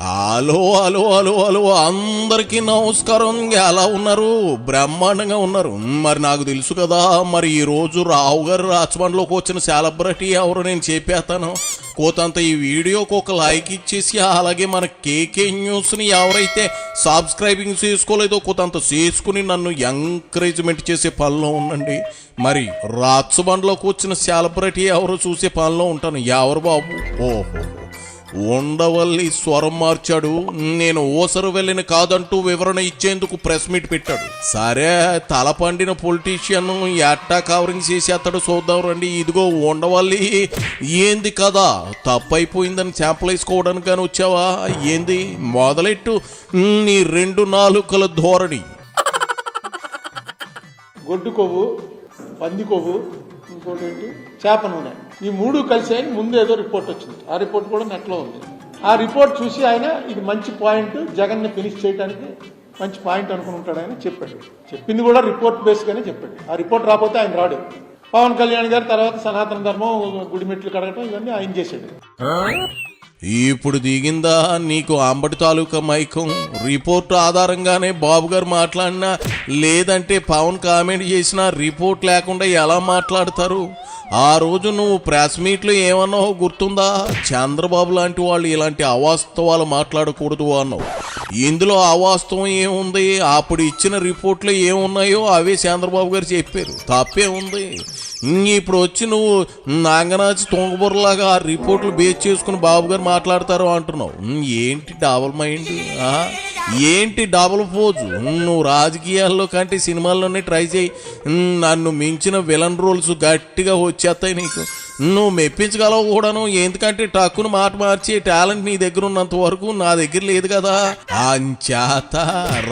Hello hello hello hello అందరికీ నమస్కారం. ఎలా ఉన్నారు? బ్రహ్మాండంగా ఉన్నారు. మరి నాకు తెలుసు కదా, మరి ఈరోజు రావు గారు రాచమండ్లోకి వచ్చిన సెలబ్రిటీ ఎవరు నేను చెప్పేస్తాను. కోతంత ఈ వీడియోకి ఒక లైక్ ఇచ్చేసి, అలాగే మన కేకే న్యూస్ని ఎవరైతే సబ్స్క్రైబింగ్ చేసుకోలేదో కోతంత చేసుకుని నన్ను ఎంకరేజ్మెంట్ చేసే పనిలో ఉండండి. మరి రాచమండ్లోకి వచ్చిన సెలబ్రిటీ ఎవరు చూసే పనిలో ఉంటాను. ఎవరు బాబు? ఓహో, ఉండవల్లి స్వరం మార్చాడు. నేను ఓసరు వెళ్ళిన కాదంటూ వివరణ ఇచ్చేందుకు ప్రెస్ మీట్ పెట్టాడు. సరే, తల పండిన పొలిటీషియన్ ఎట్టా కవరింగ్ చేసేస్తాడు చూద్దాం రండి. ఇదిగో ఉండవల్లి, ఏంది కదా తప్పైపోయిందని శాంపుల్ వేసుకోవడానికి కానీ వచ్చావా? ఏంది మొదలెట్టు నీ 2 నాలుకల ధోరణి. గొడ్డు కొవ్వు, పంది కొవ్వు, ఇంకోటి ఏంటి చేప నూనె, ఈ 3 కలిసి ఆయన ముందు ఏదో రిపోర్ట్ వచ్చింది. ఆ రిపోర్ట్ కూడా నెట్లో ఉంది. ఆ రిపోర్ట్ చూసి ఆయన ఇది మంచి పాయింట్, జగన్ని ఫినిష్ చేయడానికి మంచి పాయింట్ అనుకుని ఉంటాడని చెప్పాడు. చెప్పింది కూడా రిపోర్ట్ బేస్గానే చెప్పాడు. ఆ రిపోర్ట్ రాకపోతే ఆయన రాడు. పవన్ కళ్యాణ్ గారు తర్వాత సనాతన ధర్మం, గుడిమెట్లు కడగటం ఇవన్నీ ఆయన చేశాడు. ఇప్పుడు దిగిందా నీకు అంబటి తాలూకా మైకం? రిపోర్ట్ ఆధారంగానే బాబు గారు మాట్లాడినా, లేదంటే పవన్ కామెంట్ చేసినా రిపోర్ట్ లేకుండా ఎలా మాట్లాడతారు? ఆ రోజు నువ్వు ప్రెస్ మీట్లో ఏమన్నావో గుర్తుందా? చంద్రబాబు లాంటి వాళ్ళు ఇలాంటి అవాస్తవాలు మాట్లాడకూడదు అన్నావు. ఇందులో అవాస్తవం ఏముంది? అప్పుడు ఇచ్చిన రిపోర్ట్లో ఏమున్నాయో అవే చంద్రబాబు గారు చెప్పారు. తప్పే ఉంది? ఇప్పుడు వచ్చి నువ్వు నాంగనాచి తొంగబుర్రలాగా ఆ రిపోర్ట్లు బేస్ చేసుకుని బాబు గారు మాట్లాడతారు అంటున్నావు. ఏంటి డబుల్ మైండ్? ఏంటి డబుల్ పోజు? నువ్వు రాజకీయాల్లో కంటే సినిమాల్లోనే ట్రై చేయి. నన్ను మించిన విలన్ రోల్స్ గట్టిగా వచ్చేస్తాయి నీకు. నువ్వు మెప్పించగలవు కూడాను. ఎందుకంటే టక్కును మాట మార్చే టాలెంట్ నీ దగ్గర ఉన్నంత వరకు నా దగ్గర లేదు కదా. అంచేత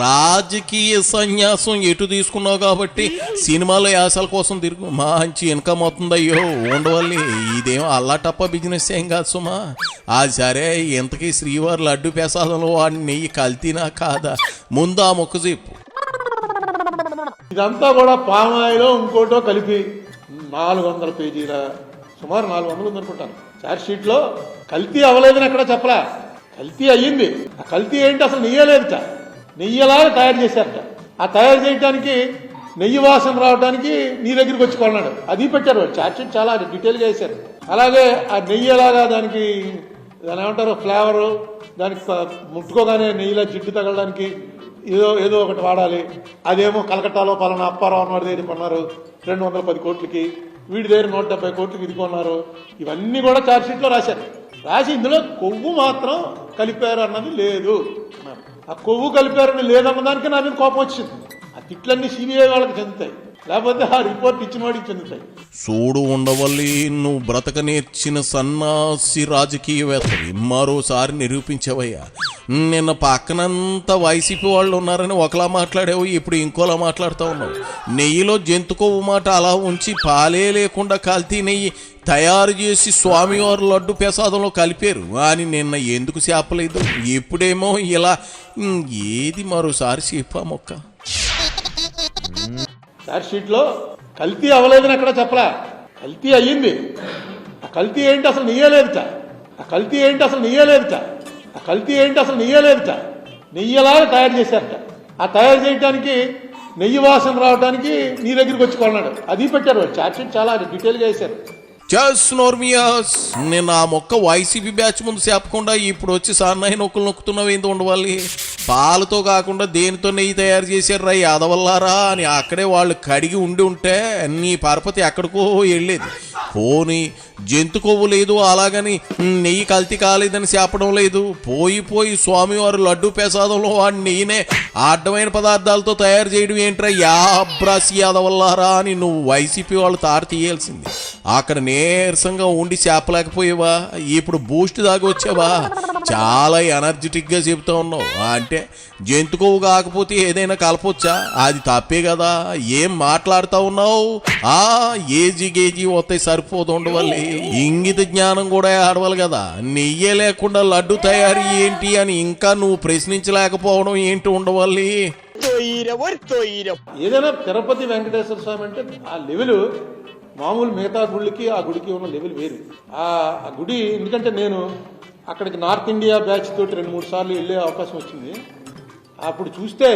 రాజకీయ సన్యాసం ఎటు తీసుకున్నావు కాబట్టి సినిమాలో యాసల కోసం తిరుగు మంచి ఇన్కమ్ అవుతుంది. అయ్యో ఉండవల్లి, ఇదేమో అల్లాటప్ప బిజినెస్ ఏం కాదు సుమా. అది సరే, ఇంతకీ శ్రీవారి లడ్డు ప్రసాదంలో వాడిని నెయ్యి కల్తీనా కాదా? ముందు ఆ మొక్క చెప్పు. ఇదంతా కూడా పామాయిలో ఇంకోటో కలిపి 400 పేజీల, సుమారు 400 ఉందనుకుంటాను చార్జ్ షీట్ లో. కల్తీ అవ్వలేదని ఎక్కడ చెప్పలా, కల్తీ అయ్యింది. ఆ కల్తీ ఏంటి? అసలు నెయ్యలేదుట, నెయ్యలాగా తయారు చేశారట. ఆ తయారు చేయడానికి నెయ్యి వాసన రావడానికి నీ దగ్గరికి వచ్చి కొన్నాడు. అది పెట్టారు చార్జ్ షీట్, చాలా డీటెయిల్గా వేశారు. అలాగే ఆ నెయ్యలాగా దానికి దాని ఏమంటారు ఫ్లేవరు, దానికి ముట్టుకోగానే నెయ్యిలా జిడ్డు తగలడానికి ఏదో ఒకటి వాడాలి. అదేమో కలకట్టాలో పలానా అప్పారావు అన్నవాడి దగ్గర కొన్నారు 210 కోట్లకి, వీడి దగ్గర 170 కోట్లకి ఇది కొన్నారు. ఇవన్నీ కూడా ఛార్జ్ షీట్లో రాశారు. రాసి ఇందులో కొవ్వు మాత్రం కలిపారు అన్నది లేదు. ఆ కొవ్వు కలిపారని లేదన్న దానికి నా మీద కోపం వచ్చింది. ఆ తిట్లన్నీ సిబిఐ వాళ్ళకి చెందుతాయి, లేకపోతే ఆ రిపోర్ట్ ఇచ్చిన వాడికి చెందుతాయి. చూడు ఉండవల్లి, నువ్వు బ్రతక నేర్చిన సన్నాసి రాజకీయవేత్తవి మరోసారి నిరూపించవయ్యా. నిన్న పక్కనంతా వైసీపీ వాళ్ళు ఉన్నారని ఒకలా మాట్లాడావు, ఇప్పుడు ఇంకోలా మాట్లాడుతూ ఉన్నావు. నెయ్యిలో జంతు కొవ్వు మాట అలా ఉంచి పాలే లేకుండా కల్తీ నెయ్యి తయారు చేసి స్వామివారి లడ్డు ప్రసాదంలో కలిపారు అని నిన్న ఎందుకు చెప్పలేదు? ఎప్పుడేమో ఇలా. ఏది మరోసారి చెప్పా మొక్క. చార్జ్ షీట్లో కల్తీ అవ్వలేదని ఎక్కడ చెప్పలా, కల్తీ అయ్యింది. ఆ కల్తీ ఏంటి? అసలు నెయ్యలేదుట. ఆ కల్తీ ఏంటి? అసలు నెయ్యలేదుట. ఆ కల్తీ ఏంటి? అసలు నెయ్యలేదుట. నెయ్యలాగా తయారు చేశారట. ఆ తయారు చేయడానికి నెయ్యి వాసన రావడానికి నీ దగ్గరికి వచ్చి కొన్నాడు. అది పెట్టారు చార్జ్ షీట్, చాలా డీటెయిల్గా వేశారు. నేను ఆ మొక్క వైసీపీ బ్యాచ్ ముందు చెప్పకుండా ఇప్పుడు వచ్చి సన్నాయి నొక్కులు నొక్కుతున్నావు. ఏంది ఉండవాలి? పాలతో కాకుండా దేనితో నెయ్యి తయారు చేశారు రా యాదవల్లారా అని అక్కడే వాళ్ళు కడిగి ఉంటే నీ పరపతి ఎక్కడికో వెళ్ళేది. పోనీ జంతు కొవ్వు లేదు, అలాగని నెయ్యి కల్తీ కాలేదని చెప్పడం లేదు. పోయి స్వామివారు లడ్డు ప్రసాదంలో వాడి నెయ్యినే అడ్డమైన పదార్థాలతో తయారు చేయడం ఏంట్రా యాబ్రాసి యాదవల్లారా అని నువ్వు వైసీపీ వాళ్ళు తారు తీయాల్సింది. అక్కడ నీరసంగా ఉండి చెప్పలేకపోయావా? ఇప్పుడు బూస్ట్ దాకా వచ్చావా? చాలా ఎనర్జెటిక్గా చెబుతా ఉన్నావు. అంటే జంతు కొవ్వు కాకపోతే ఏదైనా కలపొచ్చా? అది తప్పే కదా. ఏం మాట్లాడుతూ ఉన్నావు? ఏజీ గేజీ వస్తాయి సరిపోదు ఉండవల్లి. ఇంగిత జ్ఞానం కూడా ఆడవాలి కదా. నెయ్యే లేకుండా లడ్డు తయారీ ఏంటి అని ఇంకా నువ్వు ప్రశ్నించలేకపోవడం ఏంటి ఉండవల్లి? ఏదైనా తిరుపతి వెంకటేశ్వర స్వామి అంటే ఆ లెవెల్ మామూలు మిగతా గుళ్ళకి ఆ గుడికి ఉన్న లెవెల్ వేరు. ఆ గుడి ఎందుకంటే నేను అక్కడికి నార్త్ ఇండియా బ్యాచ్ తోటి 2-3 సార్లు వెళ్ళే అవకాశం వచ్చింది. అప్పుడు చూస్తే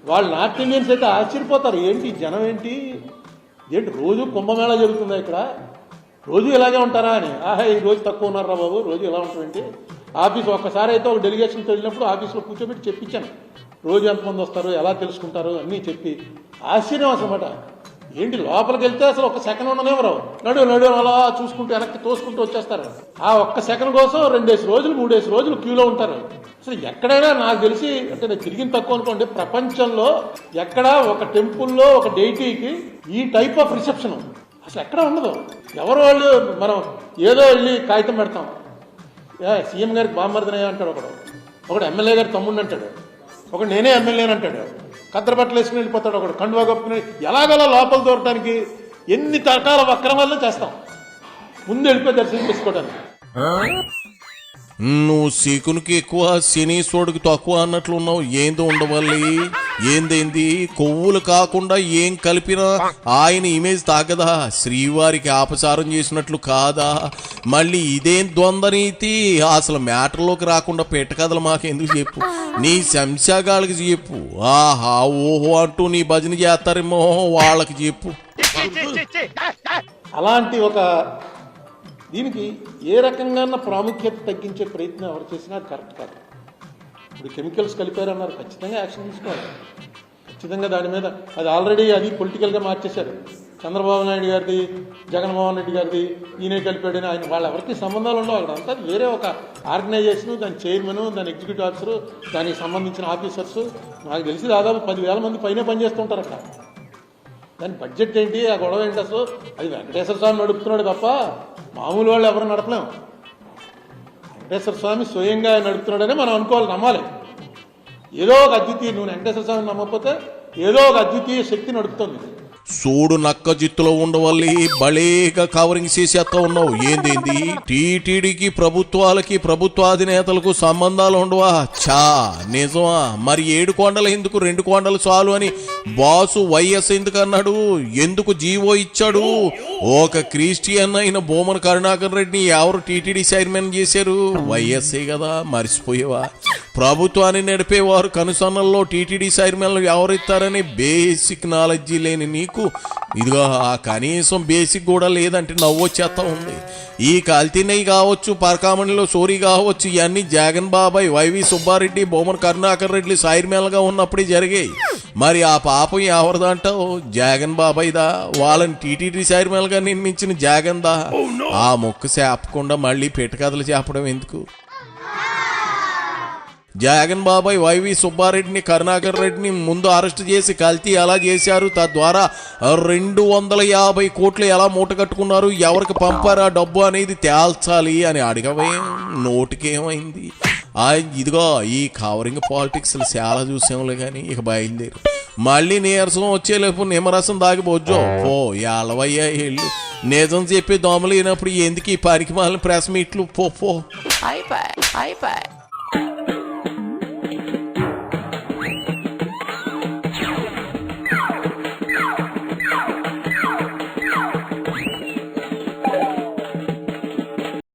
వాళ్ళు నార్త్ ఇండియన్స్ అయితే ఆశ్చర్యపోతారు, ఏంటి జనం ఏంటి రోజు కుంభమేళా జరుగుతుందా ఇక్కడ, రోజు ఇలాగే ఉంటారా అని. ఈ రోజు తక్కువ ఉన్నారా బాబు, రోజు ఇలా ఉంటారేంటి. ఆఫీస్ ఒక్కసారి అయితే ఒక డెలిగేషన్తో వెళ్ళినప్పుడు ఆఫీస్లో కూర్చోబెట్టి చెప్పించాను, రోజు ఎంతమంది వస్తారు, ఎలా తెలుసుకుంటారు అన్నీ చెప్పి. ఆశ్చర్యం అసలు ఏంటి లోపలికి వెళ్తే అసలు ఒక సెకండ్ ఉండనేవరు, నడు అలా చూసుకుంటూ వెనక్కి తోసుకుంటూ వచ్చేస్తారు. ఆ ఒక్క సెకండ్ కోసం 2 రోజులు 3 రోజులు క్యూలో ఉంటారు. అసలు ఎక్కడైనా నాకు తెలిసి, అంటే నేను తిరిగిన తక్కువ అనుకోండి, ప్రపంచంలో ఎక్కడ ఒక టెంపుల్లో ఒక డైటీకి ఈ టైప్ ఆఫ్ రిసెప్షన్ అసలు ఎక్కడ ఉండదు. ఎవరు వాళ్ళు మనం ఏదో వెళ్ళి కాగితం పెడతాం, సీఎం గారికి బామ్మర్దనయ్య అంటాడు ఒకడు ఎమ్మెల్యే గారి తమ్ముడిని అంటాడు, ఒకడు నేనే ఎమ్మెల్యేని అంటాడు, కద్దరు బట్టలు వేసుకుని వెళ్ళిపోతాడు, ఒకడు కండువా కప్పుకుని ఎలాగోలా లోపల దూరటానికి ఎన్ని రకాల వక్రమాలను చేస్తాం ముందు వెళ్ళిపోయి దర్శనం చేసుకోవడానికి. నువ్వు శకునికి ఎక్కువ శనీశ్వరుడికి తక్కువ అన్నట్లు ఉన్నావు. ఏందో ఉండవల్లి, ఏందేంది కొవ్వులు కాకుండా ఏం కలిపినా ఆయన ఇమేజ్ తాగదా, శ్రీవారికి ఆపచారం చేసినట్లు కాదా, మళ్ళీ ఇదేం ద్వంద్వనీతి. అసలు మ్యాటర్లోకి రాకుండా పెట్టకథలు మాకెందుకు చెప్పు, నీ శంశాగాళ్ళకి చెప్పు. ఆహా ఓహో అంటూ నీ భజన చేస్తారేమో వాళ్ళకి చెప్పు. అలాంటి ఒక దీనికి ఏ రకంగా ప్రాముఖ్యత తగ్గించే ప్రయత్నం ఎవరు చేసినా అది కరెక్ట్ కాదు. ఇప్పుడు కెమికల్స్ కలిపారన్నారు, ఖచ్చితంగా యాక్షన్ తీసుకోవాలి. ఖచ్చితంగా దాని మీద అది ఆల్రెడీ అది పొలిటికల్గా మార్చేశారు. చంద్రబాబు నాయుడు గారిది, జగన్మోహన్ రెడ్డి గారిది, ఈయనే కలిపాడని ఆయన వాళ్ళ ఎవరికి సంబంధాలు ఉండవు. అక్కడ అంతా వేరే ఒక ఆర్గనైజేషను, దాని చైర్మన్, దాని ఎగ్జిక్యూటివ్ ఆఫీసరు, దానికి సంబంధించిన ఆఫీసర్స్, నాకు తెలిసి దాదాపు 10,000 మంది పైనే పనిచేస్తుంటారు అక్కడ. దాని బడ్జెట్ ఏంటి, ఆ గొడవ ఏంటి అసలు, అది వెంకటేశ్వర స్వామి నడుపుతున్నాడు తప్ప మామూలు వాళ్ళు ఎవరు నడపలేం. వెంకటేశ్వర స్వామి స్వయంగా నడుపుతున్నాడని మనం అనుకోవాలి, నమ్మాలి. ఏదో ఒక అద్వితీయ, నువ్వు వెంకటేశ్వర స్వామిని నమ్మకపోతే ఏదో ఒక అద్వితీయ శక్తి నడుపుతుంది. చూడు నక్క జిత్తులో ఉండవల్లి బలేగా కవరింగ్ చేసేస్తా ఉన్నావు. ఏందేంది టీటీడీకి ప్రభుత్వాలకి ప్రభుత్వాధినేతలకు సంబంధాలు ఉండవా? చా నిజమా? మరి 7 కొండలు ఎందుకు, 2 కొండలు చాలు అని బాసు వైఎస్ ఎందుకు అన్నాడు? ఎందుకు జీవో ఇచ్చాడు? ఒక క్రిస్టియన్ అయిన బొమ్మన కరుణాకర్ రెడ్డిని ఎవరు టీటీడీ చైర్మన్ చేశారు? వైఎస్ఏ కదా, మర్చిపోయేవా? ప్రభుత్వాన్ని నడిపేవారు కనుసన్నల్లో టీటీడీ చైర్మన్లు ఎవరిస్తారని బేసిక్ నాలెడ్జీ లేని నీకు ఇదిగో ఆ కనీసం బేసిక్ కూడా లేదంటే నవ్వొచ్చేస్తా ఉంది. ఈ కల్తీ నెయ్యి కావచ్చు, పరకామణిలో సోరీ కావచ్చు, ఇవన్నీ జగన్ బాబాయ్, వైవి సుబ్బారెడ్డి, బొమ్మన కరుణాకర్ రెడ్డి చైర్మన్లుగా ఉన్నప్పుడే జరిగాయి. మరి ఆ పాపం ఎవరిదంటావు? జగన్ బాబాయ్దా? వాళ్ళని టీటీడీ చైర్మన్గా నిర్మించిన జగన్ దా? ఆ మొక్క చేపకుండా మళ్ళీ పెట్టకథలు చెప్పడం ఎందుకు? జగన్ బాబాయ్ వైవి సుబ్బారెడ్డిని, కరుణాకర్ రెడ్డిని ముందు అరెస్ట్ చేసి కల్తీ ఎలా చేశారు, తద్వారా 250 కోట్లు ఎలా మూట కట్టుకున్నారు, ఎవరికి పంపారా డబ్బు అనేది తేల్చాలి అని అడగవే. నోటికేమైంది? ఇదిగో ఈ కవరింగ్ పాలిటిక్స్ చాలా చూసాంలే కానీ ఇక బయలుదేరు. మళ్ళీ నీరసం వచ్చేలేపు నిమ్మరసం దాగిపోజ్జో పో. ఎలవయ్యా వెళ్ళు. నిజం చెప్పి దోమలేనప్పుడు ఎందుకు ఈ పనికి మాలిన ప్రెస్ మీట్లు? పో.